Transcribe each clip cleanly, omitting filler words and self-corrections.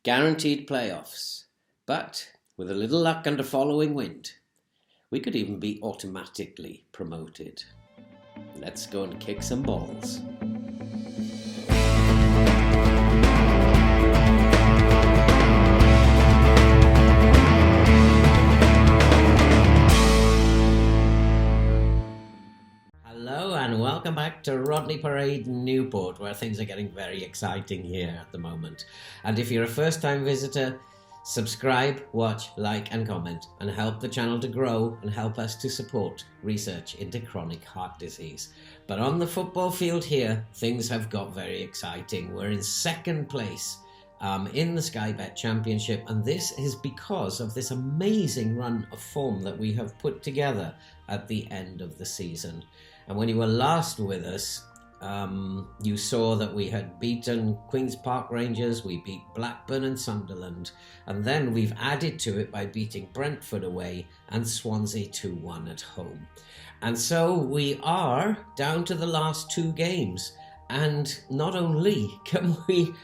Guaranteed playoffs. But with a little luck and a following wind, we could even be automatically promoted. Let's go and kick some balls. Hello and welcome back to Rodney Parade, Newport, where things are getting very exciting here at the moment. And if you're a first-time visitor, subscribe, watch, like and comment and help the channel to grow and help us to support research into chronic heart disease. But on the football field here, things have got very exciting. We're in second place in the Sky Bet Championship, and this is because of this amazing run of form that we have put together at the end of the season. And when you were last with us, you saw that we had beaten Queen's Park Rangers, we beat Blackburn and Sunderland, and then we've added to it by beating Brentford away and Swansea 2-1 at home. And so we are down to the last two games, and not only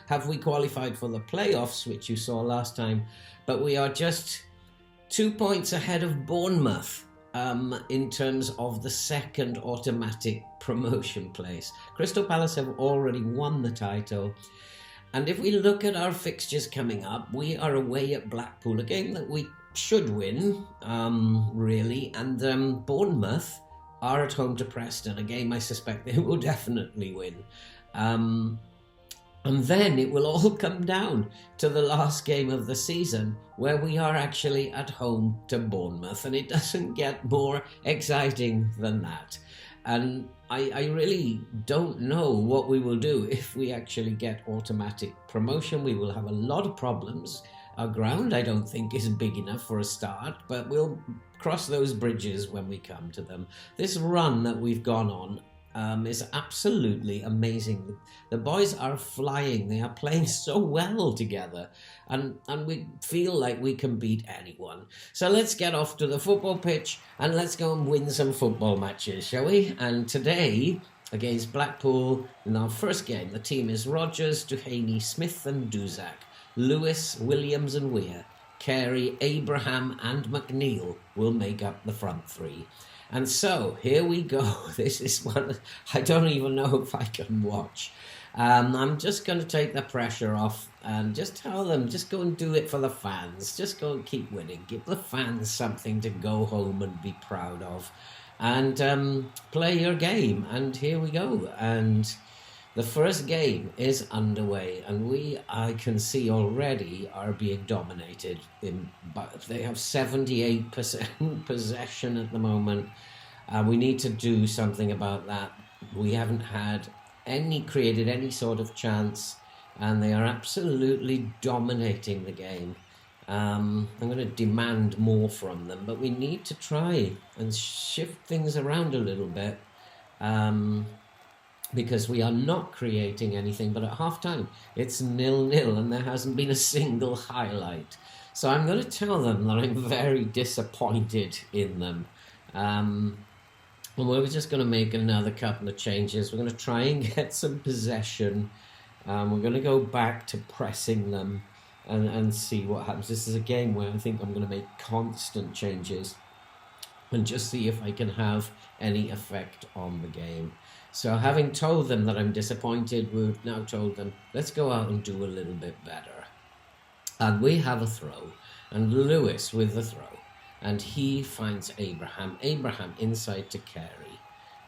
have we qualified for the playoffs, which you saw last time, but we are just 2 points ahead of Bournemouth in terms of the second automatic promotion place. Crystal Palace have already won the title, and if we look at our fixtures coming up, we are away at Blackpool, a game that we should win, really, and Bournemouth are at home to Preston, a game I suspect they will definitely win. And then it will all come down to the last game of the season, where we are actually at home to Bournemouth, and it doesn't get more exciting than that. And I really don't know what we will do if we actually get automatic promotion. We will have a lot of problems. Our ground, I don't think, is big enough for a start, but we'll cross those bridges when we come to them. This run that we've gone on is absolutely amazing. The boys are flying. They are playing so well together, and we feel like we can beat anyone. So let's get off to the football pitch and let's go and win some football matches, shall we? And today, against Blackpool, in our first game, the team is Rogers, Duhaney, Smith and Duzak, Lewis, Williams and Weir, Carey, Abraham and McNeil will make up the front three. And so, here we go. This is one I don't even know if I can watch. I'm just going to take the pressure off and just tell them, just go and do it for the fans. Just go and keep winning. Give the fans something to go home and be proud of. And play your game. And here we go. And the first game is underway, and I can see already, are being dominated. But they have 78% possession at the moment. We need to do something about that. We haven't created any sort of chance, and they are absolutely dominating the game. I'm going to demand more from them, but we need to try and shift things around a little bit. Because we are not creating anything, but at half-time it's 0-0 and there hasn't been a single highlight. So I'm going to tell them that I'm very disappointed in them. And we're just going to make another couple of changes. We're going to try and get some possession. We're going to go back to pressing them and see what happens. This is a game where I think I'm going to make constant changes and just see if I can have any effect on the game. So having told them that I'm disappointed, we've now told them, let's go out and do a little bit better. And we have a throw, and Lewis with the throw, and he finds Abraham. Abraham inside to Carey.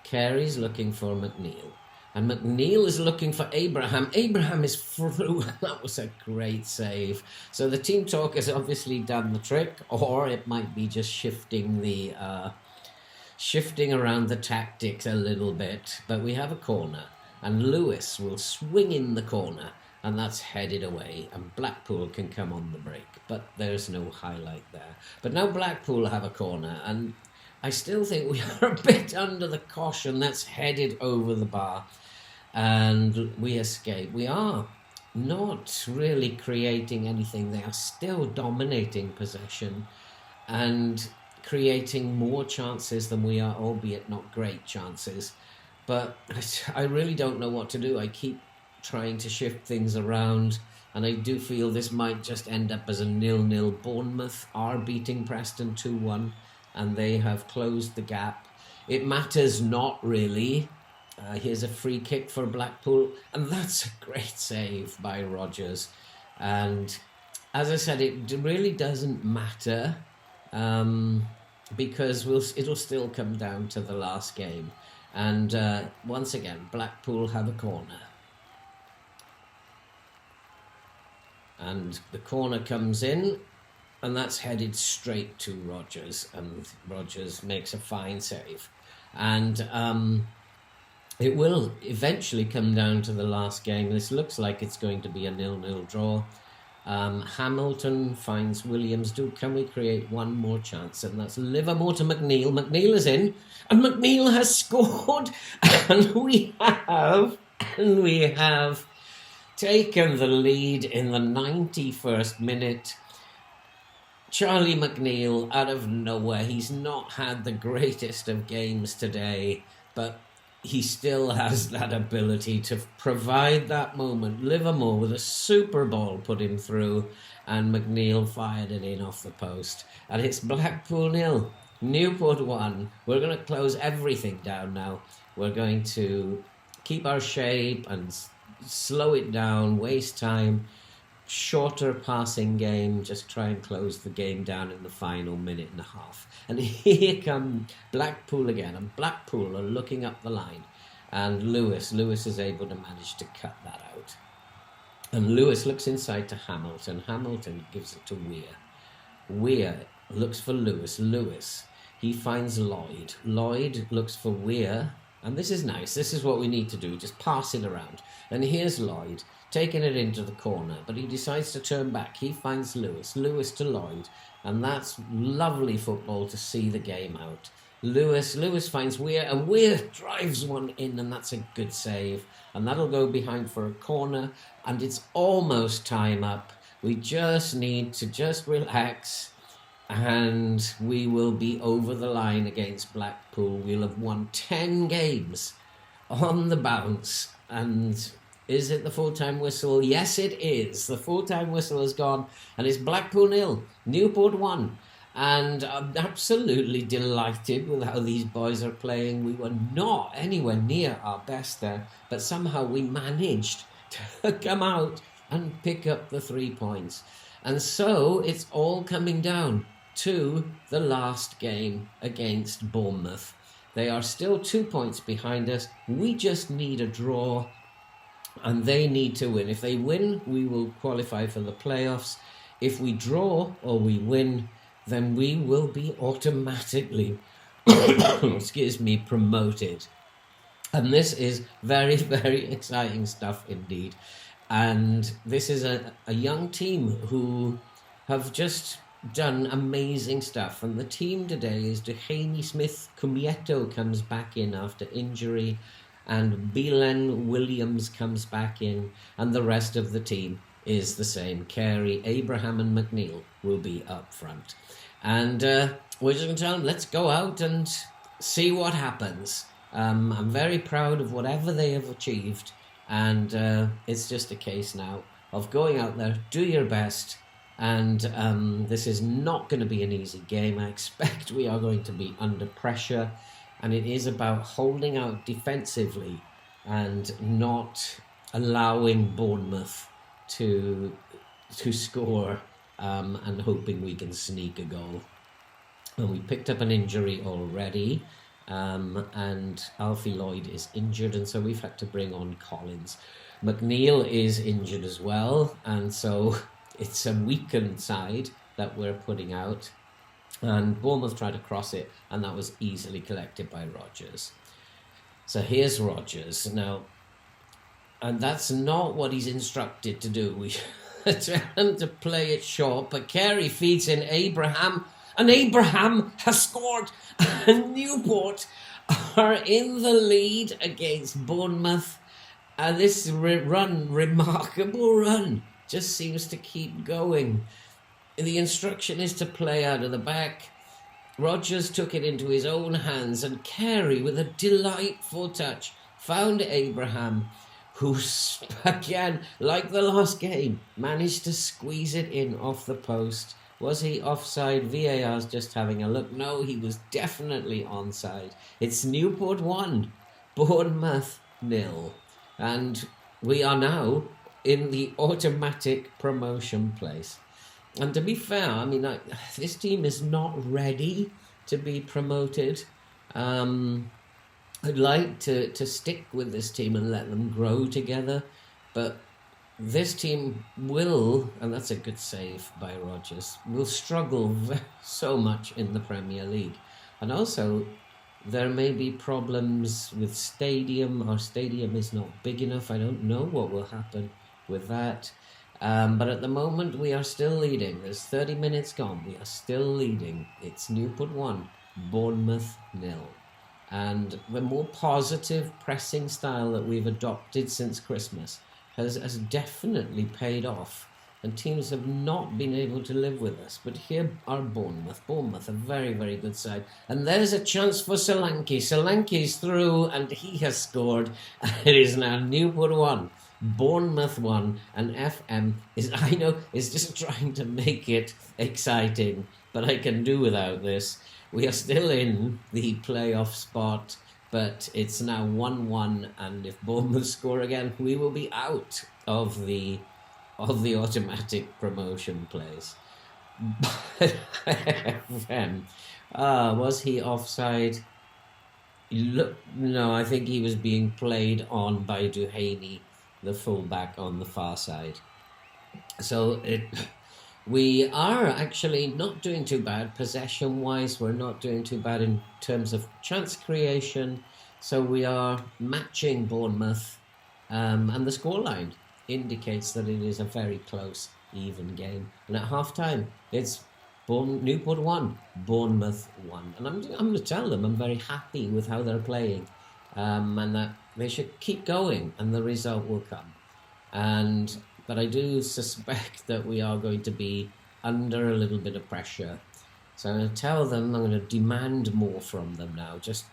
Carey's looking for McNeil, and McNeil is looking for Abraham. Abraham is through. That was a great save. So the team talk has obviously done the trick, or it might be just shifting around the tactics a little bit. But we have a corner, and Lewis will swing in the corner, and that's headed away, and Blackpool can come on the break, but there's no highlight there. But now Blackpool have a corner, and I still think we are a bit under the caution. That's headed over the bar, and we escape. We are not really creating anything. They are still dominating possession and creating more chances than we are, albeit not great chances. But I really don't know what to do. I keep trying to shift things around, and I do feel this might just end up as a 0-0. Bournemouth are beating Preston 2-1, and they have closed the gap. It matters not really. Here's a free kick for Blackpool, and that's a great save by Rodgers. And as I said, it really doesn't matter, because it'll still come down to the last game. And once again, Blackpool have a corner. And the corner comes in, and that's headed straight to Rodgers, and Rodgers makes a fine save. And it will eventually come down to the last game. This looks like it's going to be a 0-0 draw. Hamilton finds Williams. Can we create one more chance? And that's Livermore to McNeil. McNeil is in, and McNeil has scored. And we have taken the lead in the 91st minute. Charlie McNeil, out of nowhere, he's not had the greatest of games today, but he still has that ability to provide that moment. Livermore with a super ball put him through, and McNeil fired it in off the post. And it's Blackpool 0, Newport 1. We're going to close everything down now. We're going to keep our shape and slow it down, waste time, shorter passing game, just try and close the game down in the final minute and a half. And here come Blackpool again, and Blackpool are looking up the line, and Lewis is able to manage to cut that out. And Lewis looks inside to Hamilton. Hamilton gives it to Weir. Weir looks for Lewis. He finds Lloyd. Lloyd looks for Weir. And this is nice. This is what we need to do. Just pass it around. And here's Lloyd taking it into the corner, but he decides to turn back. He finds Lewis to Lloyd, and that's lovely football to see the game out. Lewis finds Weir, and Weir drives one in, and that's a good save. And that'll go behind for a corner, and it's almost time up. We just need to relax, and we will be over the line against Blackpool. We'll have won 10 games on the bounce. And is it the full-time whistle? Yes, it is. The full-time whistle has gone, and it's Blackpool 0, Newport 1. And I'm absolutely delighted with how these boys are playing. We were not anywhere near our best there, but somehow we managed to come out and pick up the 3 points. And so it's all coming down to the last game against Bournemouth. They are still 2 points behind us. We just need a draw, and they need to win. If they win, we will qualify for the playoffs. If we draw or we win, then we will be automatically promoted. And this is very, very exciting stuff indeed. And this is a young team who have just done amazing stuff. And the team today is Dehaney Smith. Cumieto comes back in after injury, and Beelen Williams comes back in, and the rest of the team is the same. Carey, Abraham and McNeil will be up front. And we're just going to tell them, let's go out and see what happens. I'm very proud of whatever they have achieved, and it's just a case now of going out there, do your best, and this is not going to be an easy game. I expect we are going to be under pressure, and it is about holding out defensively and not allowing Bournemouth to score, and hoping we can sneak a goal. And we picked up an injury already, and Alfie Lloyd is injured, and so we've had to bring on Collins. McNeil is injured as well, and so it's a weakened side that we're putting out. And Bournemouth tried to cross it, and that was easily collected by Rodgers. So here's Rodgers now, and that's not what he's instructed to do. We trying to play it short, but Carey feeds in Abraham, and Abraham has scored. And Newport are in the lead against Bournemouth, and this remarkable run just seems to keep going. The instruction is to play out of the back. Rodgers took it into his own hands, and Carey, with a delightful touch, found Abraham, who's, again, like the last game, managed to squeeze it in off the post. Was he offside? VAR's just having a look. No, he was definitely onside. It's Newport 1, Bournemouth 0. And we are now in the automatic promotion place. And to be fair, I mean, this team is not ready to be promoted. I'd like to stick with this team and let them grow together, but this team will, and that's a good save by Rodgers, will struggle so much in the Premier League. And also, there may be problems with stadium. Our stadium is not big enough. I don't know what will happen with that. But at the moment, we are still leading. There's 30 minutes gone. We are still leading. It's Newport 1, Bournemouth 0. And the more positive pressing style that we've adopted since Christmas has definitely paid off. And teams have not been able to live with us. But here are Bournemouth. Bournemouth, a very, very good side. And there's a chance for Solanke. Solanke's through and he has scored. It is now Newport 1, Bournemouth 1. And FM is just trying to make it exciting. But I can do without this. We are still in the playoff spot, but it's now 1-1, and if Bournemouth score again, we will be out of the automatic promotion place. Was he offside? No, I think he was being played on by Duhaney, the fullback on the far side. So we are actually not doing too bad possession-wise. We're not doing too bad in terms of chance creation. So we are matching Bournemouth, and the scoreline indicates that it is a very close, even game. And at half-time, it's Newport 1, Bournemouth 1. And I'm going to tell them I'm very happy with how they're playing, and that they should keep going, and the result will come. But I do suspect that we are going to be under a little bit of pressure. So I'm going to tell them, I'm going to demand more from them now. Just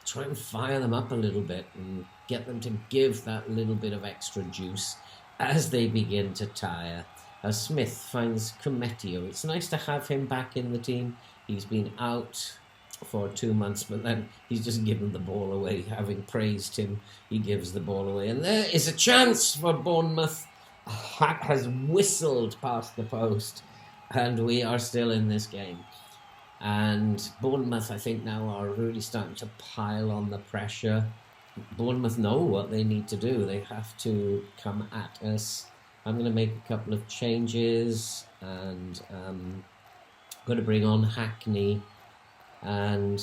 try and fire them up a little bit and get them to give that little bit of extra juice as they begin to tire. As Smith finds Cometio. It's nice to have him back in the team. He's been out for 2 months, but then he's just given the ball away. Having praised him, he gives the ball away. And there is a chance for Bournemouth. Hack has whistled past the post, and we are still in this game. And Bournemouth, I think, now are really starting to pile on the pressure. Bournemouth know what they need to do. They have to come at us. I'm going to make a couple of changes, and I'm going to bring on Hackney, and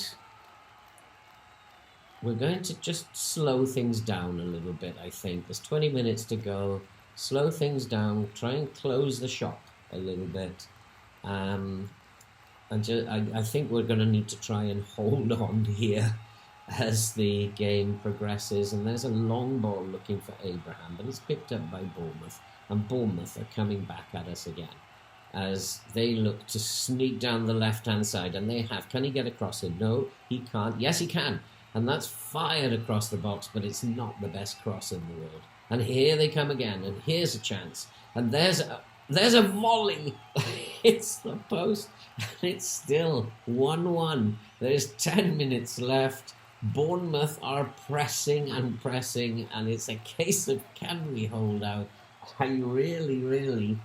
we're going to just slow things down a little bit, I think. There's 20 minutes to go. Slow things down, try and close the shop a little bit. I think we're going to need to try and hold on here as the game progresses. And there's a long ball looking for Abraham, but it's picked up by Bournemouth. And Bournemouth are coming back at us again as they look to sneak down the left-hand side. And they have. Can he get across it? No, he can't. Yes, he can. And that's fired across the box, but it's not the best cross in the world. And here they come again, and here's a chance. And there's a volley. It's the post, and it's still 1-1. There's 10 minutes left. Bournemouth are pressing, and it's a case of, can we hold out? I really, really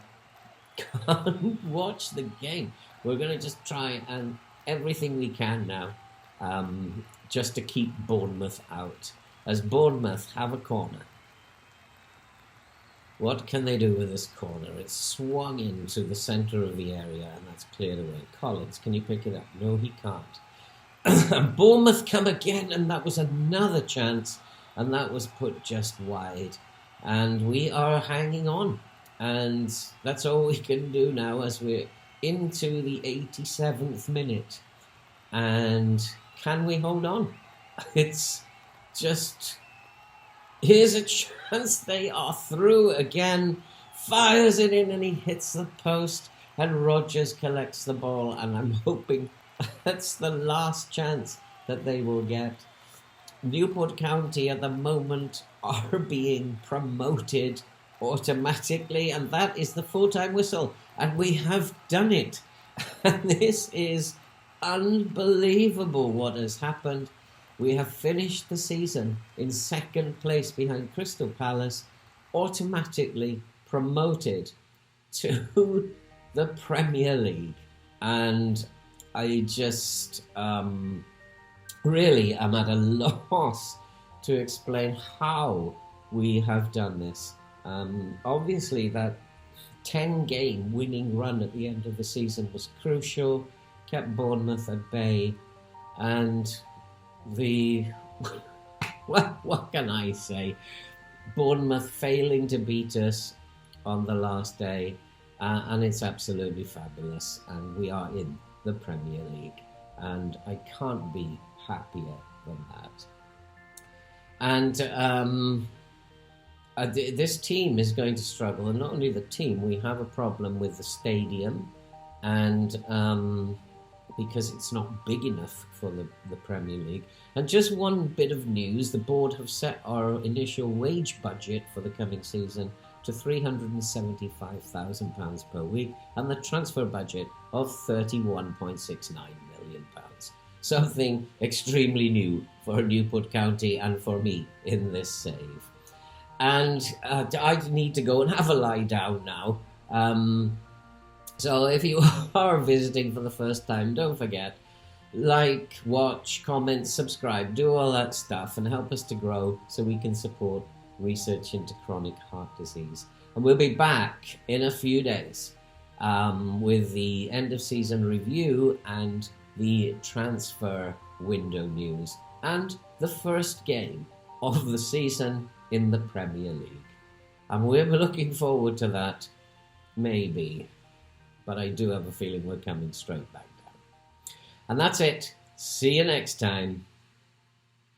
can't watch the game. We're going to just try and everything we can now, just to keep Bournemouth out. As Bournemouth have a corner. What can they do with this corner? It's swung into the centre of the area, and that's cleared away. Collins, can you pick it up? No, he can't. Bournemouth come again, and that was another chance, and that was put just wide. And we are hanging on, and that's all we can do now as we're into the 87th minute. And can we hold on? It's just... Here's a chance. They are through again. Fires it in and he hits the post. And Rodgers collects the ball. And I'm hoping that's the last chance that they will get. Newport County at the moment are being promoted automatically, and that is the full-time whistle, and we have done it. And this is unbelievable what has happened. We have finished the season in second place behind Crystal Palace, automatically promoted to the Premier League. And I just really am at a loss to explain how we have done this. Obviously, that 10-game winning run at the end of the season was crucial, kept Bournemouth at bay, and what can I say? Bournemouth failing to beat us on the last day, and it's absolutely fabulous, and we are in the Premier League, and I can't be happier than that. And this team is going to struggle, and not only the team, we have a problem with the stadium, and because it's not big enough for the Premier League. And just one bit of news, the board have set our initial wage budget for the coming season to £375,000 per week, and the transfer budget of £31.69 million. Something extremely new for Newport County and for me in this save. And I need to go and have a lie down now. So if you are visiting for the first time, don't forget, like, watch, comment, subscribe, do all that stuff and help us to grow so we can support research into chronic heart disease. And we'll be back in a few days with the end of season review and the transfer window news and the first game of the season in the Premier League. And we're looking forward to that, maybe. But I do have a feeling we're coming straight back down. And that's it. See you next time.